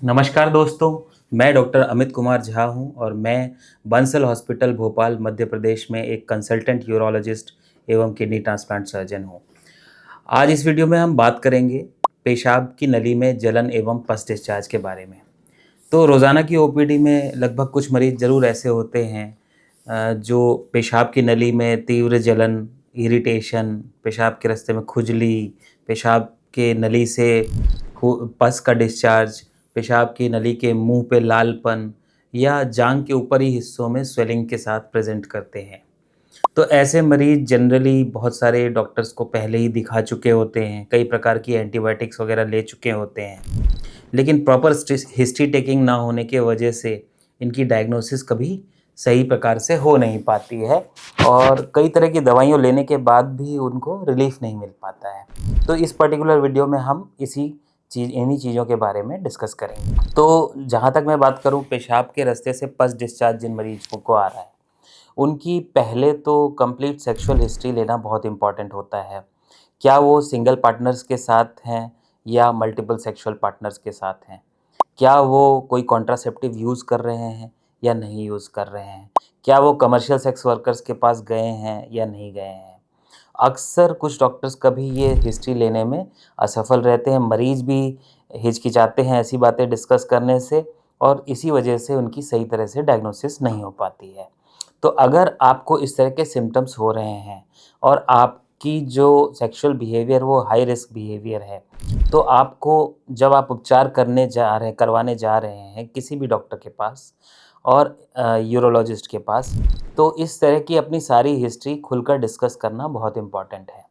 नमस्कार दोस्तों, मैं डॉक्टर अमित कुमार झा हूँ और मैं बंसल हॉस्पिटल भोपाल मध्य प्रदेश में एक कंसल्टेंट यूरोलॉजिस्ट एवं किडनी ट्रांसप्लांट सर्जन हूँ। आज इस वीडियो में हम बात करेंगे पेशाब की नली में जलन एवं पस डिस्चार्ज के बारे में। तो रोज़ाना की ओपीडी में लगभग कुछ मरीज़ ज़रूर ऐसे होते हैं जो पेशाब की नली में तीव्र जलन, इरिटेशन, पेशाब के रास्ते में खुजली, पेशाब के नली से पस का डिस्चार्ज, पेशाब की नली के मुंह पे लालपन या जांघ के ऊपरी हिस्सों में स्वेलिंग के साथ प्रेजेंट करते हैं। तो ऐसे मरीज़ जनरली बहुत सारे डॉक्टर्स को पहले ही दिखा चुके होते हैं, कई प्रकार की एंटीबायोटिक्स वगैरह ले चुके होते हैं। लेकिन प्रॉपर हिस्ट्री टेकिंग ना होने की वजह से इनकी डायग्नोसिस कभी सही प्रकार से हो नहीं पाती है और कई तरह की दवाइयाँ लेने के बाद भी उनको रिलीफ नहीं मिल पाता है। तो इस पर्टिकुलर वीडियो में हम इन्हीं चीज़ों के बारे में डिस्कस करेंगे। तो जहाँ तक मैं बात करूँ पेशाब के रास्ते से पस डिस्चार्ज जिन मरीज़ों को आ रहा है, उनकी पहले तो कंप्लीट सेक्सुअल हिस्ट्री लेना बहुत इम्पॉर्टेंट होता है। क्या वो सिंगल पार्टनर्स के साथ हैं या मल्टीपल सेक्सुअल पार्टनर्स के साथ हैं? क्या वो कोई कॉन्ट्रासेप्टिव यूज़ कर रहे हैं या नहीं यूज़ कर रहे हैं? क्या वो कमर्शियल सेक्स वर्कर्स के पास गए हैं या नहीं गए हैं? अक्सर कुछ डॉक्टर्स कभी ये हिस्ट्री लेने में असफल रहते हैं, मरीज़ भी हिचकिचाते हैं ऐसी बातें डिस्कस करने से और इसी वजह से उनकी सही तरह से डायग्नोसिस नहीं हो पाती है। तो अगर आपको इस तरह के सिम्पटम्स हो रहे हैं और आपकी जो सेक्सुअल बिहेवियर वो हाई रिस्क बिहेवियर है, तो आपको जब आप उपचार करवाने जा रहे हैं किसी भी डॉक्टर के पास और यूरोलॉजिस्ट के पास, तो इस तरह की अपनी सारी हिस्ट्री खुलकर डिस्कस करना बहुत इम्पॉर्टेंट है।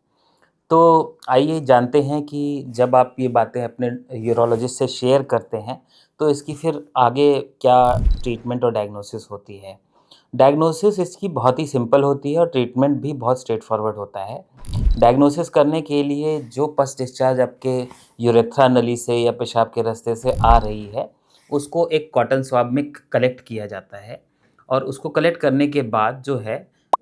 तो आइए जानते हैं कि जब आप ये बातें अपने यूरोलॉजिस्ट से शेयर करते हैं, तो इसकी फिर आगे क्या ट्रीटमेंट और डायग्नोसिस होती है। डायग्नोसिस इसकी बहुत ही सिंपल होती है और ट्रीटमेंट भी बहुत स्ट्रेट फॉरवर्ड होता है। डायग्नोसिस करने के लिए जो पस डिस्चार्ज आपके यूरेथ्रा नली से या पेशाब के रास्ते से आ रही है, उसको एक कॉटन स्वैब में कलेक्ट किया जाता है और उसको कलेक्ट करने के बाद जो है,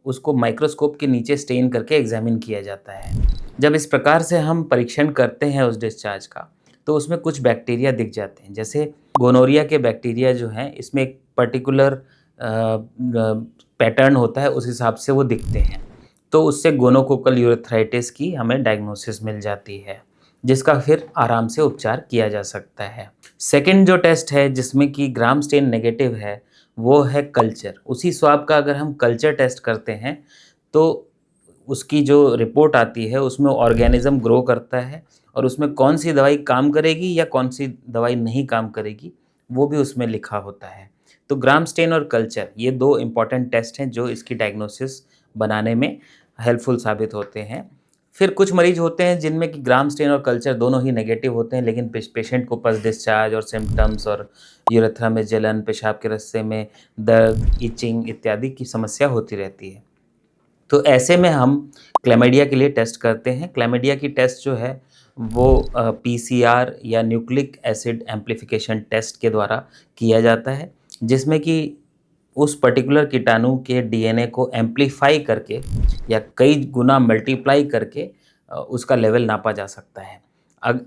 उसको माइक्रोस्कोप के नीचे स्टेन करके एग्ज़ामिन किया जाता है। जब इस प्रकार से हम परीक्षण करते हैं उस डिस्चार्ज का, तो उसमें कुछ बैक्टीरिया दिख जाते हैं। जैसे गोनोरिया के बैक्टीरिया जो हैं, इसमें एक पर्टिकुलर पैटर्न होता है, उस हिसाब से वो दिखते हैं। तो उससे गोनोकोकल यूरेथ्राइटिस की हमें डायग्नोसिस मिल जाती है, जिसका फिर आराम से उपचार किया जा सकता है। सेकंड जो टेस्ट है जिसमें कि ग्राम स्टेन नेगेटिव है, वो है कल्चर। उसी स्वाब का अगर हम कल्चर टेस्ट करते हैं, तो उसकी जो रिपोर्ट आती है उसमें ऑर्गेनिज़्म ग्रो करता है और उसमें कौन-सी दवाई काम करेगी या कौन-सी दवाई नहीं काम करेगी, वो भी उसमें लिखा होता है। तो ग्राम स्टेन और कल्चर ये 2 इम्पॉर्टेंट टेस्ट हैं जो इसकी डायग्नोसिस बनाने में हेल्पफुल साबित होते हैं। फिर कुछ मरीज़ होते हैं जिनमें कि ग्राम स्टेन और कल्चर दोनों ही नेगेटिव होते हैं, लेकिन पेशेंट को पस डिस्चार्ज और सिम्पटम्स और यूरेथ्रा में जलन, पेशाब के रास्ते में दर्द, इचिंग इत्यादि की समस्या होती रहती है। तो ऐसे में हम क्लैमिडिया के लिए टेस्ट करते हैं। क्लैमिडिया की टेस्ट जो है वो पीसीआर या न्यूक्लिक एसिड एम्प्लीफिकेशन टेस्ट के द्वारा किया जाता है, जिसमें कि उस पर्टिकुलर कीटाणु के डीएनए को एम्प्लीफाई करके या कई गुना मल्टीप्लाई करके उसका लेवल नापा जा सकता है।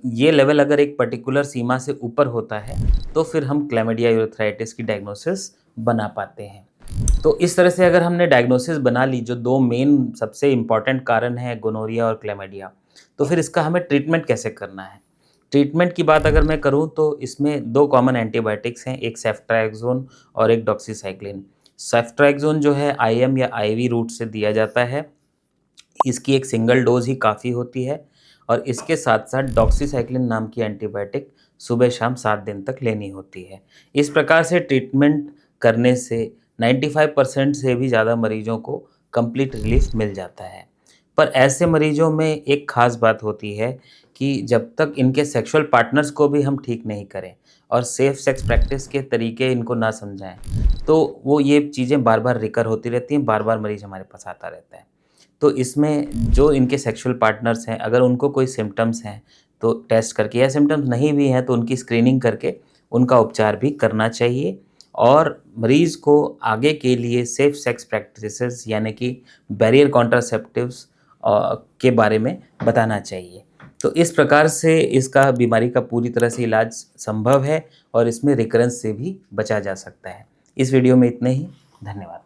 ये लेवल अगर एक पर्टिकुलर सीमा से ऊपर होता है, तो फिर हम क्लैमिडिया यूरेथ्राइटिस की डायग्नोसिस बना पाते हैं। तो इस तरह से अगर हमने डायग्नोसिस बना ली, जो 2 मेन सबसे इम्पॉर्टेंट कारण हैं गोनोरिया और क्लैमिडिया, तो फिर इसका हमें ट्रीटमेंट कैसे करना है? ट्रीटमेंट की बात अगर मैं करूँ तो इसमें 2 कॉमन एंटीबायोटिक्स हैं, एक सेफ्ट्राक्सोन और एक डॉक्सीसाइक्लिन। सेफ्ट्राक्सोन जो है आईएम या आईवी रूट से दिया जाता है, इसकी एक सिंगल डोज़ ही काफ़ी होती है और इसके साथ-साथ डॉक्सीसाइक्लिन नाम की एंटीबायोटिक सुबह-शाम 7 दिन तक लेनी होती है। इस प्रकार से ट्रीटमेंट करने से 95% से भी ज़्यादा मरीजों को कंप्लीट रिलीफ मिल जाता है। पर ऐसे मरीजों में एक ख़ास बात होती है कि जब तक इनके सेक्सुअल पार्टनर्स को भी हम ठीक नहीं करें और सेफ सेक्स प्रैक्टिस के तरीके इनको ना समझाएँ, तो वो ये चीज़ें बार-बार रिकर होती रहती हैं, बार-बार मरीज हमारे पास आता रहता है। तो इसमें जो इनके सेक्सुअल पार्टनर्स हैं, अगर उनको कोई सिम्पटम्स हैं, तो टेस्ट करके या सिम्पटम्स नहीं भी हैं, तो उनकी स्क्रीनिंग करके उनका उपचार भी करना चाहिए और मरीज़ को आगे के लिए सेफ सेक्स प्रैक्टिसेस यानी कि बैरियर कॉन्ट्रासेप्टिव्स के बारे में बताना चाहिए। तो इस प्रकार से इसका बीमारी का पूरी तरह से इलाज संभव है और इसमें रिकरेंस से भी बचा जा सकता है। इस वीडियो में इतने ही। धन्यवाद।